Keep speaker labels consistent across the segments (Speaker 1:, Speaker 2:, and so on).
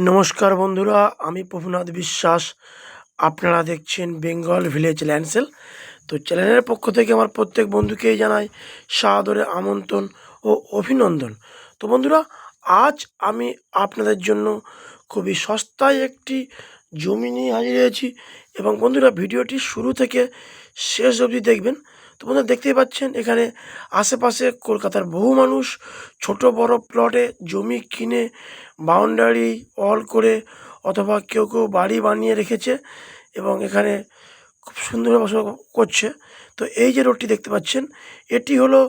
Speaker 1: নমস্কার বন্ধুরা, আমি প্রভুনাথ বিশ্বাস। আপনারা দেখছেন বেঙ্গল ভিলেজ ল্যান্ড সেল। তো চ্যানেলের পক্ষ থেকে আমার প্রত্যেক বন্ধুকেই জানাই সাদরে আমন্ত্রণ ও অভিনন্দন। তো বন্ধুরা, আজ আমি আপনাদের জন্য খুবই সস্তায় একটি জমি নিয়ে হাজির হয়েছি এবং বন্ধুরা ভিডিওটি শুরু থেকে শেষ অবধি দেখবেন। তো বন্ধুরা দেখতেই পাচ্ছেন এখানে আশেপাশে কলকাতার বহু মানুষ ছোট বড় প্লটে জমি কিনে বাউন্ডারি ওয়াল করে অথবা কেউ কেউ বাড়ি বানিয়ে রেখেছে এবং এখানে খুব সুন্দরভাবে বসবাস করছে। তো এই যে রোডটি দেখতে পাচ্ছেন, এটি হলো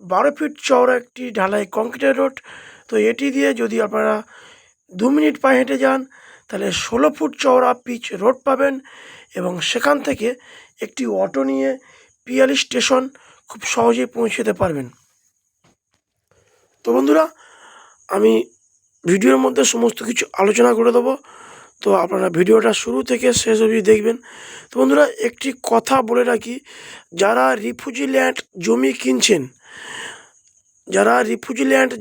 Speaker 1: 12 ফিট চওড়া একটি ঢালাই কংক্রিটের রোড। তো এটি দিয়ে যদি আপনারা 2 মিনিট পায়ে হেঁটে যান তাহলে 16 ফুট চওড়া পিচ রোড পাবেন এবং সেখান থেকে একটি অটো নিয়ে পিয়ালি স্টেশন খুব সহজেই পৌঁছে যেতে পারবেন। তো বন্ধুরা, আমি ভিডিওর মধ্যে সমস্ত কিছু আলোচনা করে দেবো, তো আপনারা ভিডিওটা শুরু থেকে শেষ অবধি দেখবেন। তো বন্ধুরা, একটি কথা বলে রাখি, যারা রিফিউজি ল্যান্ড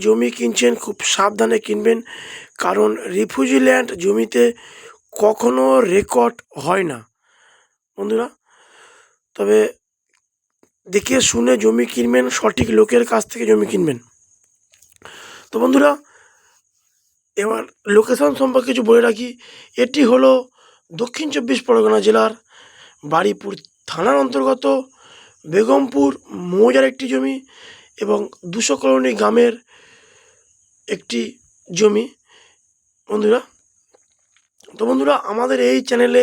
Speaker 1: জমি কিনছেন খুব সাবধানে কিনবেন, কারণ রিফিউজি ল্যান্ড জমিতে কখনো রেকর্ড হয় না বন্ধুরা। তবে দেখে শুনে জমি কিনবেন, সঠিক লোকের কাছ থেকে জমি কিনবেন। তো বন্ধুরা, এবার লোকেশন সম্পর্কে কিছু বলে রাখি। এটি হলো দক্ষিণ 24 পরগনা জেলার বারুইপুর থানার অন্তর্গত বেগমপুর মৌজার একটি জমি এবং 200 কলোনি গ্রামের একটি জমি বন্ধুরা। তো বন্ধুরা, আমাদের এই চ্যানেলে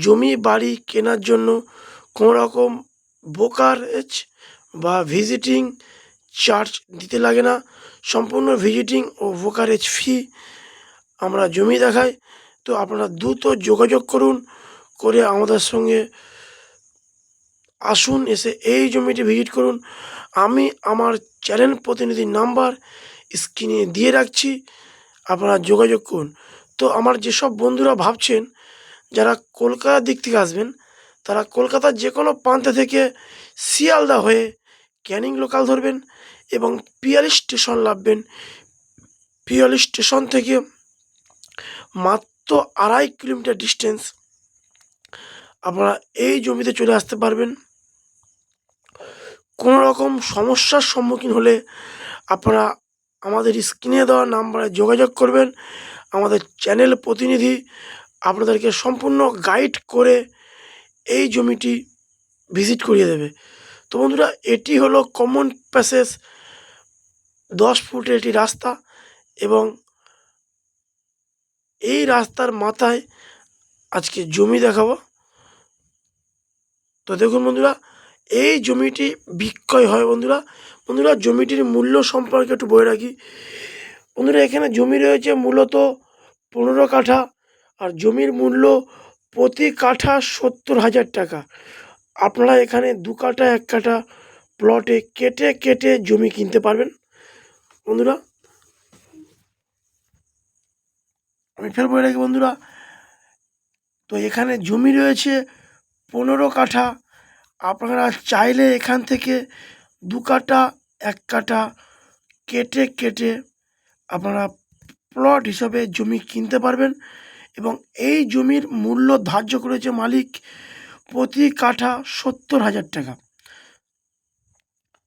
Speaker 1: জমি বাড়ি কেনার জন্য কোনো রকম ব্রোকারেজ বা ভিজিটিং চার্জ দিতে লাগে না। সম্পূর্ণ ভিজিটিং ও ব্রোকারেজ ফি আমরা জমি দেখাই। তো আপনারা দ্রুত যোগাযোগ করুন, করে আমাদের সঙ্গে আসুন, এসে এই জমিটি ভিজিট করুন। আমি আমার চ্যানেল প্রতিনিধির নাম্বার স্ক্রিনে দিয়ে রাখছি, আপনারা যোগাযোগ করুন। তো আমার যেসব বন্ধুরা ভাবছেন যারা কলকাতার দিক থেকে আসবেন, তারা কলকাতার যে কোনো প্রান্ত থেকে শিয়ালদা হয়ে ক্যানিং লোকাল ধরবেন এবং পিয়ালি স্টেশন নামবেন। পিয়ালি স্টেশন থেকে মাত্র 2.5 কিলোমিটার ডিস্টেন্স আপনারা এই জমিতে চলে আসতে পারবেন। কোনো রকম সমস্যার সম্মুখীন হলে আপনারা আমাদের স্ক্রিনে দেওয়া নাম্বারে যোগাযোগ করবেন। আমাদের চ্যানেল প্রতিনিধি আপনাদেরকে সম্পূর্ণ গাইড করে এই জমিটি ভিজিট করিয়ে দেবে। তো বন্ধুরা, এটি হলো কমন প্যাসেজ, 10 ফুটের একটি রাস্তা এবং এই রাস্তার মাথায় আজকে জমি দেখাবো। তো দেখুন বন্ধুরা, এই জমিটি বিক্রয় হয় বন্ধুরা জমিটির মূল্য সম্পর্কে একটু বলে রাখি। বন্ধুরা, এখানে জমি রয়েছে মূলত 15 কাঠা, আর জমির মূল্য প্রতি কাঠা 70,000 টাকা। আপনারা এখানে 2 কাঠা 1 কাঠা প্লটে কেটে কেটে জমি কিনতে পারবেন বন্ধুরা। আমি ফের বলে রাখি বন্ধুরা, তো এখানে জমি রয়েছে 15 কাঠা। আপনারা চাইলে এখান থেকে 2 কাঠা 1 কাঠা কেটে কেটে আপনারা প্লট হিসাবে জমি কিনতে পারবেন এবং এই জমির মূল্য ধার্য করেছে মালিক প্রতি কাঠা 70,000 টাকা।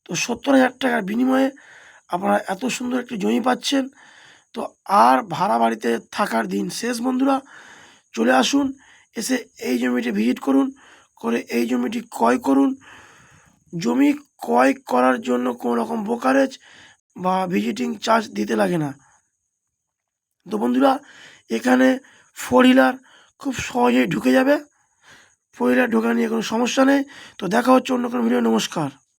Speaker 1: তো 70,000 টাকার বিনিময়ে আপনারা এত সুন্দর একটি জমি পাচ্ছেন। তো আর ভাড়া বাড়িতে থাকার দিন শেষ বন্ধুরা, চলে আসুন, এসে এই জমিটি ভিজিট করুন, করে এই জমিটি ক্রয় করুন। জমি ক্রয় করার জন্য কোনো রকম ব্রোকারেজ বা ভিজিটিং চার্জ দিতে লাগে না। তো বন্ধুরা, এখানে 4 হুইলার খুব সহজেই ঢুকে যাবে। 4 হুইলার ঢোকা নিয়ে কোনো সমস্যা নেই। তো দেখা হচ্ছে অন্য কোনো ভিডিও। নমস্কার।